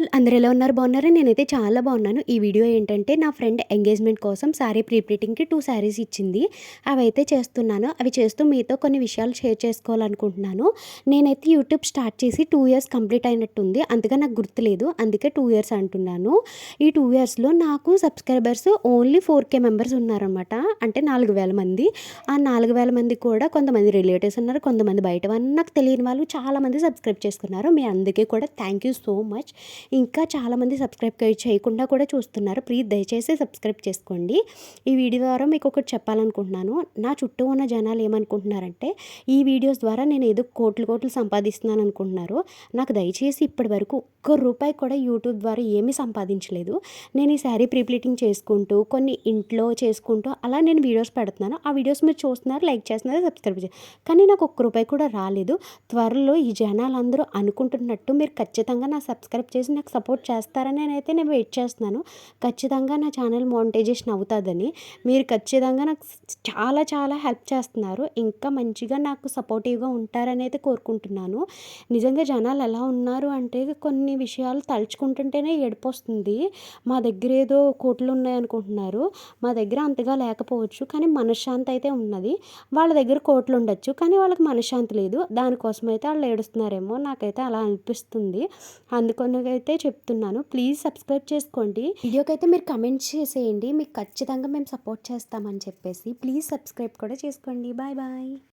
All అందరూ ఎలా ఉన్నారు? బాగున్నారా? నేనైతే చాలా బాగున్నాను. ఈ వీడియో ఏంటంటే నా ఫ్రెండ్ ఎంగేజ్‌మెంట్ కోసం శారీ ప్రీ ప్లీటింగ్‌కి 2 శారీస్ ఇచ్చింది. అవైతే చేస్తున్నాను. అవి చేస్తూ మీతో కొన్ని విషయాలు షేర్ చేసుకోవాలనుకుంటున్నాను. నేనైతే యూట్యూబ్ స్టార్ట్ చేసి 2 ఇయర్స్ కంప్లీట్ అయినట్టుంది. అంతగా నాకు గుర్తులేదు. అందుకే 2 ఇయర్స్ అంటున్నాను. ఈ 2 ఇయర్స్‌లో నాకు సబ్స్క్రైబర్స్ ఓన్లీ 4,000 మెంబర్స్ ఉన్నారనమాట. అంటే 4,000 మంది. ఆ 4,000 మంది కూడా కొంతమంది రిలేటివ్స్ ఉన్నారు. కొంతమంది బయట వాళ్ళు నాకు తెలియని వాళ్ళు చాలామంది సబ్స్క్రైబ్ చేసుకున్నారు. మీ అందరికీ కూడా థ్యాంక్ యూ సో మచ్. ఇంకా చాలామంది సబ్స్క్రైబ్ చేయకుండా కూడా చూస్తున్నారు. ప్లీజ్ దయచేసి సబ్స్క్రైబ్ చేసుకోండి. ఈ వీడియో ద్వారా మీకు ఒకటి చెప్పాలనుకుంటున్నాను. నా చుట్టూ ఉన్న జనాలు ఏమనుకుంటున్నారంటే ఈ వీడియోస్ ద్వారా నేను ఏదో కోట్లు కోట్లు సంపాదిస్తున్నాను అనుకుంటున్నారు. నాకు దయచేసి ఇప్పటి వరకు ఒక్క రూపాయి కూడా యూట్యూబ్ ద్వారా ఏమీ సంపాదించలేదు. నేను ఈ శారీ ప్రీ ప్లీటింగ్ చేసుకుంటూ కొన్ని ఇంట్లో చేసుకుంటూ అలా నేను వీడియోస్ పెడుతున్నాను. ఆ వీడియోస్ మీరు చూస్తున్నారు, లైక్ చేస్తున్నారు, సబ్స్క్రైబ్ కానీ నాకు ఒక్క రూపాయి కూడా రాలేదు. త్వరలో ఈ జనాలందరూ అనుకుంటున్నట్టు మీరు ఖచ్చితంగా నా సబ్స్క్రైబ్ చేసి నాకు సపోర్ట్ చేస్తారని నేను వెయిట్ చేస్తున్నాను. ఖచ్చితంగా నా ఛానల్ మోనిటైజేషన్ అవుతుందని. మీరు ఖచ్చితంగా నాకు చాలా చాలా హెల్ప్ చేస్తున్నారు. ఇంకా మంచిగా నాకు సపోర్టివ్గా ఉంటారని అయితే కోరుకుంటున్నాను. నిజంగా జనాలు ఎలా ఉన్నారు అంటే కొన్ని విషయాలు తలుచుకుంటుంటేనే ఏడుపొస్తుంది. మా దగ్గర ఏదో కోట్లు ఉన్నాయనుకుంటున్నారు. మా దగ్గర అంతగా లేకపోవచ్చు కానీ మనశ్శాంతి అయితే ఉన్నది. వాళ్ళ దగ్గర కోట్లు ఉండొచ్చు కానీ వాళ్ళకి మనశ్శాంతి లేదు. దానికోసం అయితే వాళ్ళు ఏడుస్తున్నారేమో నాకైతే అలా అనిపిస్తుంది. అందుకనైతే చెప్తున్నాను. ప్లీజ్ సబ్స్క్రైబ్ చేసుకోండి. వీడియోకైతే మీరు కమెంట్స్ చేసేయండి. మీకు ఖచ్చితంగా మేము సపోర్ట్ చేస్తామని చెప్పేసి. ప్లీజ్ సబ్స్క్రైబ్ కూడా చేసుకోండి. Bye bye.